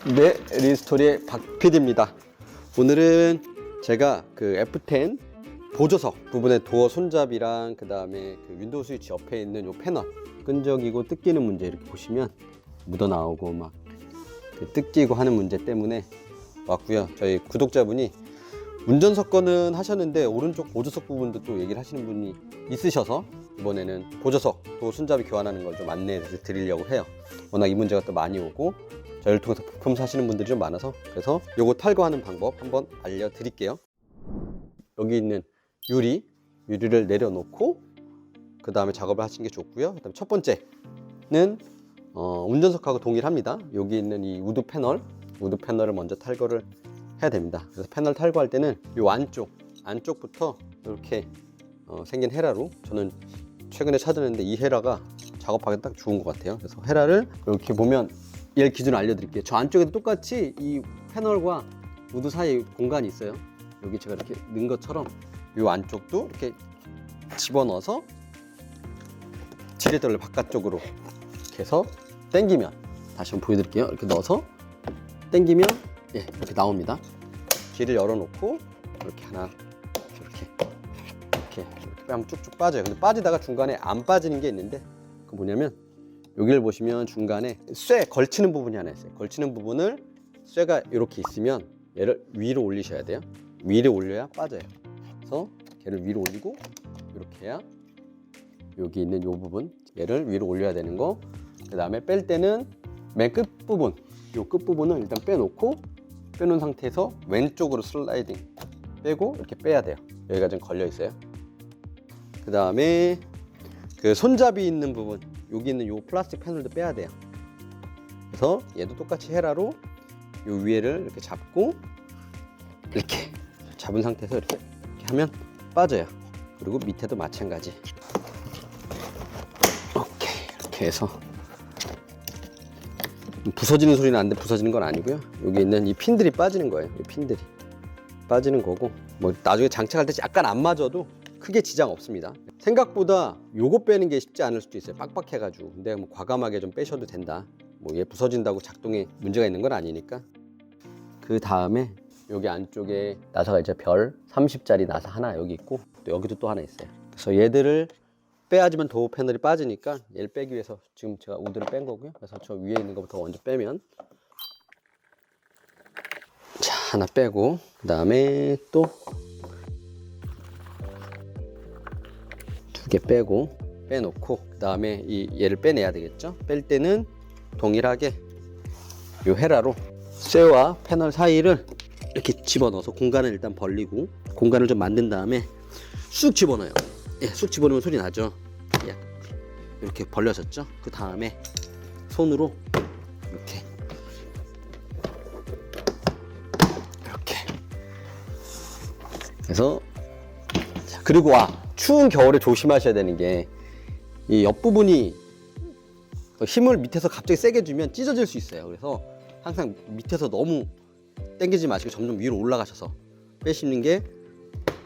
네, 리스토리의 박 PD입니다. 오늘은 제가 그 F10 보조석 부분의 도어 손잡이랑 그 다음에 그 윈도우 스위치 옆에 있는 요 패널 끈적이고 뜯기는 문제 이렇게 보시면 묻어 나오고 막 그 뜯기고 하는 문제 때문에 왔고요. 저희 구독자분이 운전석 거는 하셨는데 오른쪽 보조석 부분도 또 얘기를 하시는 분이 있으셔서 이번에는 보조석 도어 손잡이 교환하는 걸 좀 안내해 드리려고 해요. 워낙 이 문제가 또 많이 오고 저희를 통해서 부품 사시는 분들이 좀 많아서 그래서 요거 탈거하는 방법 한번 알려드릴게요. 여기 있는 유리를 내려놓고 그 다음에 작업을 하시는 게 좋고요. 그다음에 첫 번째는 운전석하고 동일합니다. 여기 있는 이 우드 패널을 먼저 탈거를 해야 됩니다. 그래서 패널 탈거할 때는 요 안쪽부터 이렇게 생긴 헤라로, 저는 최근에 찾았는데 이 헤라가 작업하기 딱 좋은 것 같아요. 그래서 헤라를 이렇게 보면 얘 기준을 알려드릴게요. 저 안쪽에도 똑같이 이 패널과 우드 사이 공간이 있어요. 여기 제가 이렇게 넣은 것처럼 이 안쪽도 이렇게 집어넣어서 지렛대를 바깥쪽으로 이렇게 해서 당기면, 다시 한번 보여드릴게요. 이렇게 넣어서 당기면 이렇게 나옵니다. 길을 열어놓고 이렇게 하나 이렇게 하면 쭉쭉 빠져요. 근데 빠지다가 중간에 안 빠지는 게 있는데 그 뭐냐면 여기를 보시면 중간에 쇠 걸치는 부분이 하나 있어요. 걸치는 부분을 쇠가 이렇게 있으면 얘를 위로 올리셔야 돼요. 위로 올려야 빠져요. 그래서 얘를 위로 올리고 이렇게 해야 여기 있는 이 부분, 얘를 위로 올려야 되는 거. 그 다음에 뺄 때는 맨 끝부분, 이 끝부분을 일단 빼놓은 상태에서 왼쪽으로 슬라이딩 빼고 이렇게 빼야 돼요. 여기가 좀 걸려 있어요. 그 다음에 그 손잡이 있는 부분, 여기 있는 요 플라스틱 패널도 빼야 돼요. 그래서 얘도 똑같이 헤라로 요 위에를 이렇게 잡고 이렇게 잡은 상태에서 이렇게 하면 빠져요. 그리고 밑에도 마찬가지. 오케이, 이렇게 해서 부서지는 소리는 안 돼. 부서지는 건 아니고요. 여기 있는 이 핀들이 빠지는 거예요. 이 핀들이 빠지는 거고, 뭐 나중에 장착할 때 약간 안 맞아도 크게 지장 없습니다. 생각보다 요거 빼는 게 쉽지 않을 수도 있어요. 빡빡해가지고. 근데 뭐 과감하게 좀 빼셔도 된다. 뭐 얘 부서진다고 작동에 문제가 있는 건 아니니까. 그 다음에 여기 안쪽에 나사가 이제 별 30짜리 나사 하나 여기 있고, 또 여기도 또 하나 있어요. 그래서 얘들을 빼야지만 도어 패널이 빠지니까 얘를 빼기 위해서 지금 제가 우드를 뺀 거고요. 그래서 저 위에 있는 것부터 먼저 빼면, 자, 하나 빼고, 그 다음에 또 두 개 빼놓고, 그 다음에 얘를 빼내야 되겠죠. 뺄 때는 동일하게 요 헤라로 쇠와 패널 사이를 이렇게 집어넣어서 공간을 일단 벌리고, 공간을 좀 만든 다음에 쑥 집어넣어요. 쑥 집어넣으면 소리 나죠. 이렇게 벌려졌죠. 그 다음에 손으로 이렇게 그래서, 그리고 추운 겨울에 조심하셔야 되는 게, 이 옆부분이 힘을 밑에서 갑자기 세게 주면 찢어질 수 있어요. 그래서 항상 밑에서 너무 당기지 마시고 점점 위로 올라가셔서 빼시는 게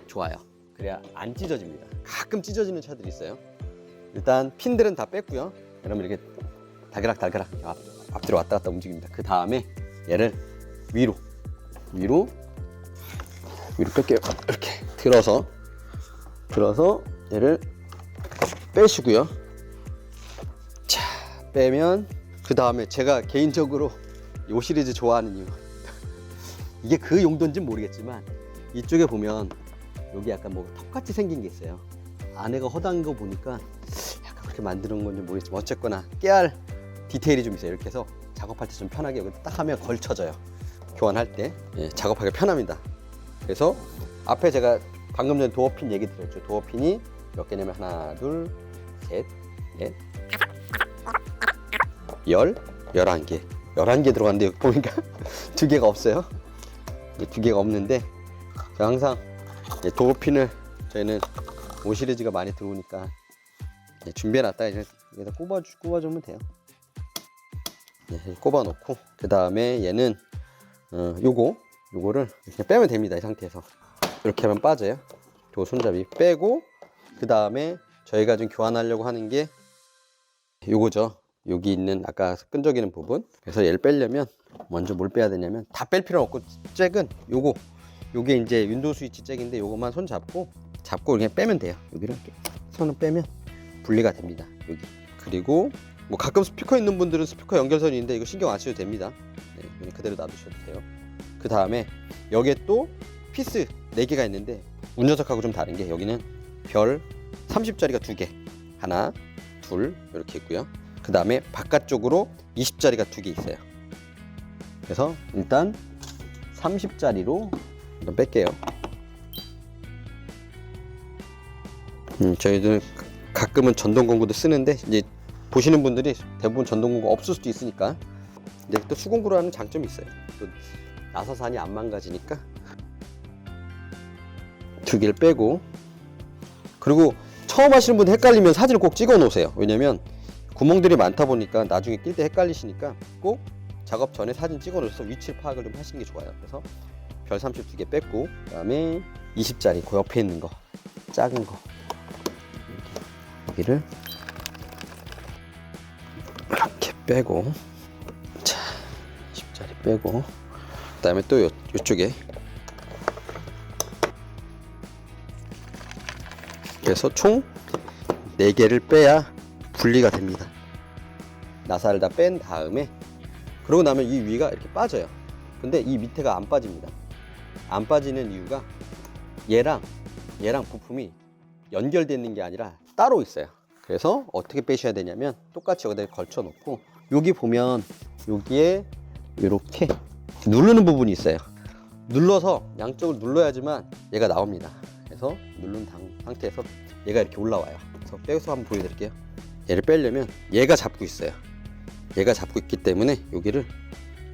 좋아요. 그래야 안 찢어집니다. 가끔 찢어지는 차들이 있어요. 일단 핀들은 다 뺐고요. 여러분 이렇게 달그락 앞뒤로 왔다 갔다 움직입니다. 그 다음에 얘를 위로 뺄게요. 이렇게 들어서 얘를 빼시고요. 자, 빼면 그 다음에 제가 개인적으로 이 시리즈 좋아하는 이유, 이게 그 용도인지는 모르겠지만 이쪽에 보면 여기 약간 뭐 턱같이 생긴 게 있어요. 안에가 허당한 거 보니까 약간 그렇게 만드는 건지 모르겠지만 어쨌거나 깨알 디테일이 좀 있어요. 이렇게 해서 작업할 때 좀 편하게 여기 딱 하면 걸쳐져요. 교환할 때 작업하기 편합니다. 그래서 앞에 제가 방금 전에 도어핀 얘기 드렸죠. 도어핀이 몇 개냐면 하나, 둘, 셋, 넷, 11개. 11개 들어갔는데 여기 보니까 2개가 없어요. 2개가 없는데, 제가 항상 도어핀을 저희는 5 시리즈가 많이 들어오니까 준비해놨다가 이제 여기다 꼽아주면 돼요. 꼽아놓고, 그 다음에 얘는 요거를 이렇게 빼면 됩니다. 이 상태에서 이렇게 하면 빠져요. 요 손잡이 빼고, 그 다음에 저희가 좀 교환하려고 하는 게 요거죠. 여기 있는 아까 끈적이는 부분. 그래서 얘를 빼려면 먼저 뭘 빼야 되냐면 다 뺄 필요 없고 잭은 요게 이제 윈도우 스위치 잭인데 요것만 손 잡고 그냥 빼면 돼요. 여기를 이렇게 손을 빼면 분리가 됩니다. 여기. 그리고 뭐 가끔 스피커 있는 분들은 스피커 연결선이 있는데 이거 신경 안 쓰셔도 됩니다. 네, 그냥 그대로 놔두셔도 돼요. 그 다음에 여기에 또 피스 4개가 있는데 운전석하고 좀 다른 게 여기는 별 30짜리가 2개, 하나, 둘 이렇게 있고요. 그 다음에 바깥쪽으로 20짜리가 2개 있어요. 그래서 일단 30짜리로 한번 뺄게요. 저희들은 가끔은 전동공구도 쓰는데 이제 보시는 분들이 대부분 전동공구 없을 수도 있으니까 이제 또 수공구로 하는 장점이 있어요. 또 나사산이 안 망가지니까 2개를 빼고, 그리고 처음 하시는 분들 헷갈리면 사진을 꼭 찍어 놓으세요. 왜냐면 구멍들이 많다 보니까 나중에 낄 때 헷갈리시니까 꼭 작업 전에 사진 찍어 놓으셔서 위치를 파악을 좀 하시는 게 좋아요. 그래서 별 32개 뺐고, 그 다음에 20짜리 그 옆에 있는 거 작은 거 여기를 이렇게 빼고, 자 20짜리 빼고, 그 다음에 또 요쪽에, 그래서 총 4개를 빼야 분리가 됩니다. 나사를 다 뺀 다음에, 그러고 나면 이 위가 이렇게 빠져요. 근데 이 밑에가 안 빠집니다. 안 빠지는 이유가 얘랑 부품이 연결되어 있는 게 아니라 따로 있어요. 그래서 어떻게 빼셔야 되냐면 똑같이 여기다 걸쳐 놓고, 여기 보면 여기에 이렇게 누르는 부분이 있어요. 눌러서 양쪽을 눌러야지만 얘가 나옵니다. 그래서 누른 상태에서 얘가 이렇게 올라와요. 그래서 빼서 한번 보여드릴게요. 얘를 빼려면 얘가 잡고 있어요. 얘가 잡고 있기 때문에 여기를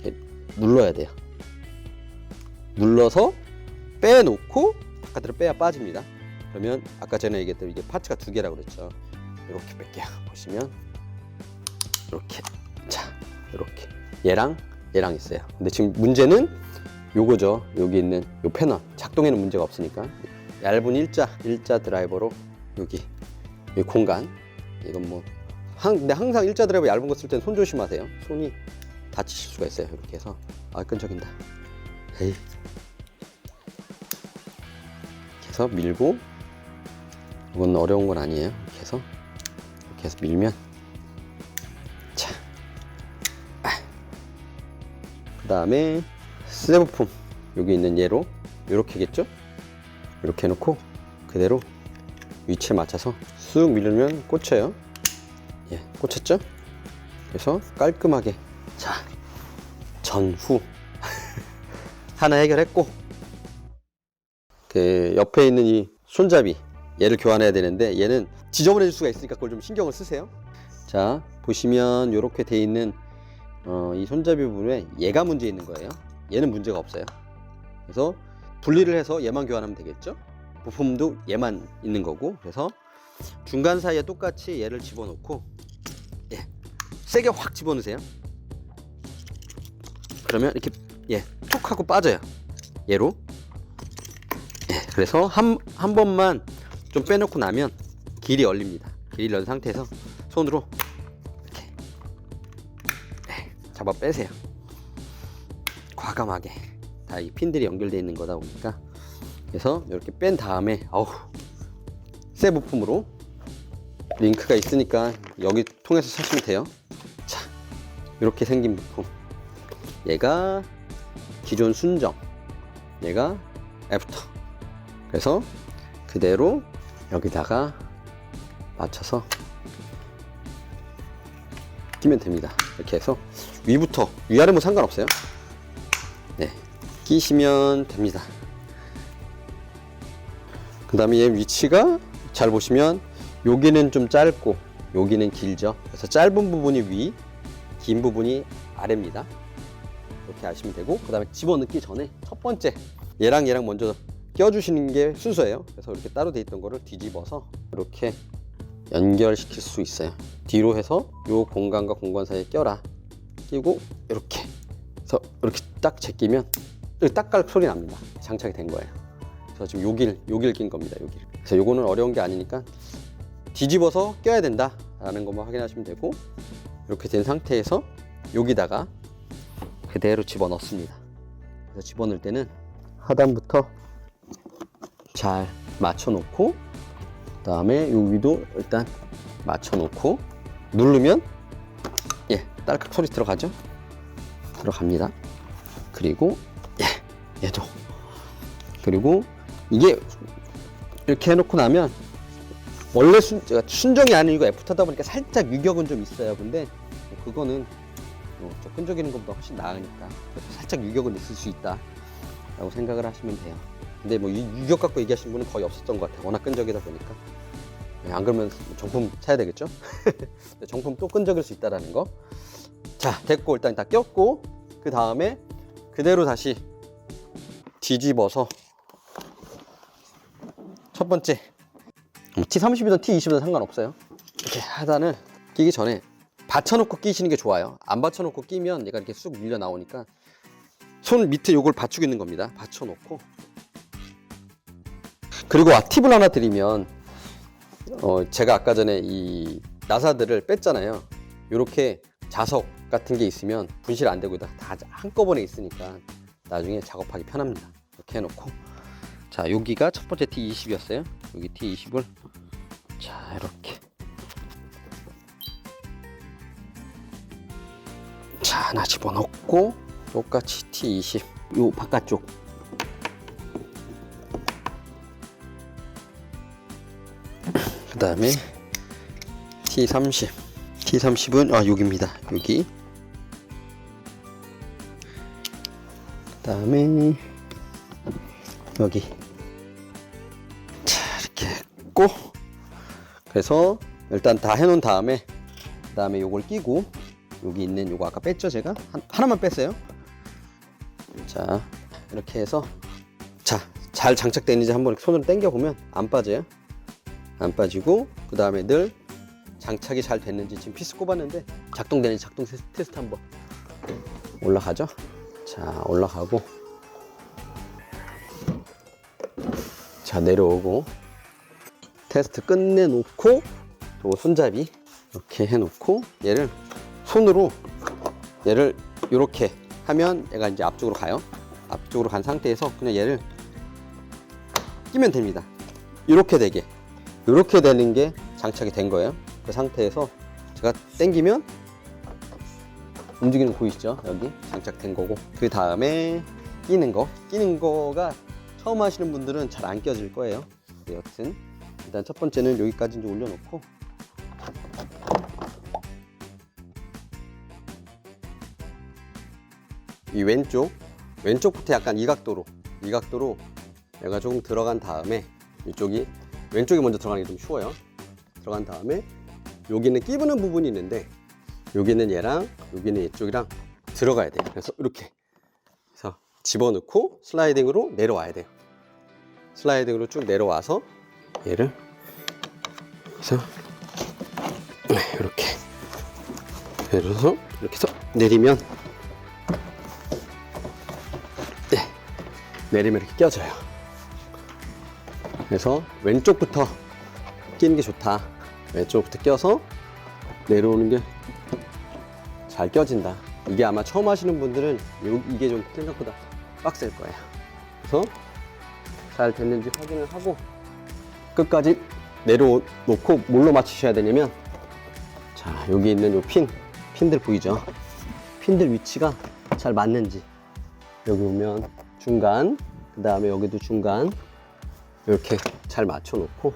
이렇게 눌러야 돼요. 눌러서 빼놓고 바깥으로 빼야 빠집니다. 그러면 아까 전에 얘기했던 이게 파츠가 2개라고 그랬죠. 이렇게 뺄게요. 보시면 이렇게, 자 이렇게 얘랑 있어요. 근데 지금 문제는 요거죠. 여기 있는 요 패널 작동에는 문제가 없으니까 얇은 일자 드라이버로 여기 공간, 이건 뭐 근데 항상 일자 드라이버 얇은 거 쓸 때는 손 조심하세요. 손이 다치실 수가 있어요. 이렇게 해서 끈적인다. 에이. 이렇게 해서 밀고, 이건 어려운 건 아니에요. 이렇게 해서 밀면, 자, 그 다음에 새 부품 여기 있는 얘로 이렇게겠죠? 이렇게 해놓고 그대로 위치에 맞춰서 쑥 밀면 꽂혀요. 예, 꽂혔죠? 그래서 깔끔하게, 자, 전후 하나 해결했고, 그 옆에 있는 이 손잡이 얘를 교환해야 되는데 얘는 지저분해질 수가 있으니까 그걸 좀 신경을 쓰세요. 자, 보시면 이렇게 돼 있는 이 손잡이 부분에 얘가 문제 있는 거예요. 얘는 문제가 없어요. 그래서 분리를 해서 얘만 교환하면 되겠죠? 부품도 얘만 있는 거고. 그래서 중간 사이에 똑같이 얘를 집어넣고, 예, 세게 확 집어넣으세요. 그러면 이렇게 툭 하고 빠져요. 얘로. 예, 그래서 한 번만 좀 빼놓고 나면 길이 열립니다. 길이 열린 상태에서 손으로 이렇게 잡아 빼세요. 과감하게. 다 이 핀들이 연결되어 있는 거다 보니까. 그래서 이렇게 뺀 다음에 새 부품으로 링크가 있으니까 여기 통해서 사시면 돼요. 자, 이렇게 생긴 부품, 얘가 기존 순정, 얘가 애프터. 그래서 그대로 여기다가 맞춰서 끼면 됩니다. 이렇게 해서 위부터, 위아래 뭐 상관없어요. 네, 끼시면 됩니다. 그 다음에 얘 위치가 잘 보시면 여기는 좀 짧고 여기는 길죠. 그래서 짧은 부분이 위, 긴 부분이 아래입니다. 이렇게 아시면 되고, 그 다음에 집어넣기 전에 첫 번째 얘랑 먼저 껴주시는 게 순서예요. 그래서 이렇게 따로 돼 있던 거를 뒤집어서 이렇게 연결시킬 수 있어요. 뒤로 해서 요 공간과 공간 사이에 껴라. 끼고 이렇게 해서 이렇게 딱 제끼면 딱깔 소리 납니다. 장착이 된 거예요. 그래서 지금 여길 낀 겁니다. 여기를. 그래서 요거는 어려운 게 아니니까 뒤집어서 껴야 된다 라는 것만 확인하시면 되고, 이렇게 된 상태에서 여기다가 그대로 집어넣습니다. 그래서 집어넣을 때는 하단부터 잘 맞춰놓고, 그 다음에 요 위도 일단 맞춰놓고 누르면 딸깍 소리 들어가죠? 들어갑니다. 그리고 얘도, 그리고 이게 이렇게 해놓고 나면 원래 순정이 아닌 이거 애프터다 보니까 살짝 유격은 좀 있어요. 근데 그거는 저 끈적이는 것보다 훨씬 나으니까 살짝 유격은 있을 수 있다 라고 생각을 하시면 돼요. 근데 뭐 유격 갖고 얘기하시는 분은 거의 없었던 것 같아요. 워낙 끈적이다 보니까. 안 그러면 정품 사야 되겠죠? 정품 또 끈적일 수 있다라는 거. 자, 됐고 일단 다 꼈고, 그 다음에 그대로 다시 뒤집어서 첫 번째 T30이든 T20이든 상관없어요. 이렇게 하단을 끼기 전에 받쳐놓고 끼시는 게 좋아요. 안 받쳐놓고 끼면 얘가 이렇게 쑥 밀려 나오니까 손 밑에 요걸 받치고 있는 겁니다. 받쳐놓고, 그리고 팁을 하나 드리면, 제가 아까 전에 이 나사들을 뺐잖아요. 이렇게 자석 같은 게 있으면 분실 안 되고 다 한꺼번에 있으니까 나중에 작업하기 편합니다. 이렇게 해놓고, 자, 여기가 첫 번째 T20이었어요. 여기 T20을 자 이렇게 자 하나 집어넣고, 똑같이 T20 요 바깥쪽 그 다음에 T30은 여기입니다. 여기 그 다음에 여기 자 이렇게 했고, 그래서 일단 다 해놓은 다음에 그 다음에 요걸 끼고, 여기 있는 요거 아까 뺐죠? 제가 하나만 뺐어요. 자 이렇게 해서 자 잘 장착되는지 한번 손으로 당겨 보면 안 빠져요. 안 빠지고, 그 다음에 늘 장착이 잘 됐는지, 지금 피스 꼽았는데 작동되는지 작동 테스트 한번. 올라가죠? 자 올라가고, 자 내려오고, 테스트 끝내놓고, 요 손잡이 이렇게 해놓고, 얘를 손으로 얘를 이렇게 하면 얘가 이제 앞쪽으로 가요. 앞쪽으로 간 상태에서 그냥 얘를 끼면 됩니다. 이렇게 되게, 이렇게 되는 게 장착이 된 거예요. 그 상태에서 제가 당기면 움직이는 거 보이시죠? 여기 장착된 거고, 그 다음에 끼는 거가 처음 하시는 분들은 잘 안 껴질 거예요. 여튼 일단 첫 번째는 여기까지 이제 올려놓고, 이 왼쪽부터 약간 이 각도로 얘가 조금 들어간 다음에, 왼쪽이 먼저 들어가는 게 좀 쉬워요. 들어간 다음에 여기는 끼부는 부분이 있는데, 여기는 얘랑 여기는 이쪽이랑 들어가야 돼요. 그래서 이렇게 해서 집어넣고 슬라이딩으로 내려와야 돼요. 슬라이딩으로 쭉 내려와서 얘를 그래서 이렇게 내려서 이렇게 해서 내리면 내리면 이렇게 껴져요. 그래서 왼쪽부터 끼는 게 좋다. 왼쪽부터 껴서 내려오는 게 잘 껴진다. 이게 아마 처음 하시는 분들은 이게 좀 생각보다 빡셀 거예요. 그래서 잘 됐는지 확인을 하고 끝까지 내려놓고, 뭘로 맞추셔야 되냐면, 자 여기 있는 요 핀들 보이죠? 핀들 위치가 잘 맞는지, 여기 보면 중간, 그 다음에 여기도 중간, 이렇게 잘 맞춰 놓고,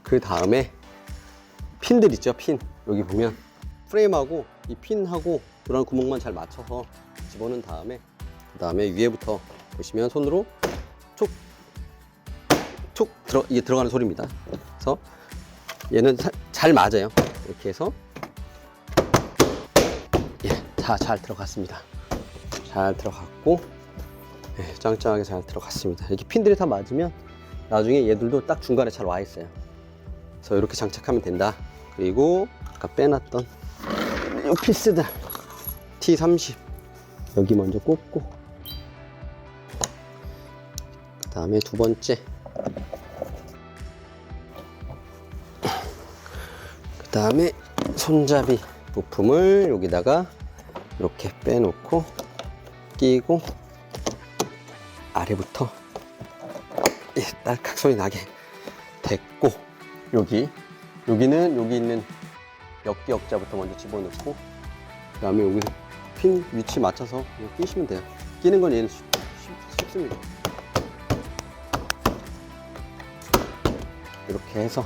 그 다음에 핀들 있죠? 핀 여기 보면 프레임하고 이 핀하고 들어간 구멍만 잘 맞춰서 집어넣은 다음에, 그 다음에 위에부터 보시면 손으로 촉 이게 들어가는 소리입니다. 그래서 얘는 잘 맞아요. 이렇게 해서 잘 들어갔습니다. 잘 들어갔고, 짱짱하게 잘 들어갔습니다. 이렇게 핀들이 다 맞으면 나중에 얘들도 딱 중간에 잘 와 있어요. 그래서 이렇게 장착하면 된다. 그리고 아까 빼놨던 이 피스들 T30 여기 먼저 꽂고, 그 다음에 두 번째, 그 다음에 손잡이 부품을 여기다가 이렇게 빼놓고 끼고 아래부터 딸깍 소리 나게 됐고, 여기는 여기 있는 역기 역자부터 먼저 집어넣고, 그 다음에 여기 핀 위치 맞춰서 그냥 끼시면 돼요. 끼는 건 얘는 쉽습니다. 이렇게 해서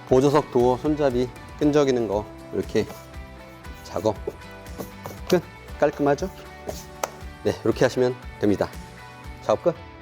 보조석 도어 손잡이 끈적이는 거 이렇게 작업 끝. 깔끔하죠? 네, 이렇게 하시면 됩니다. 작업 끝.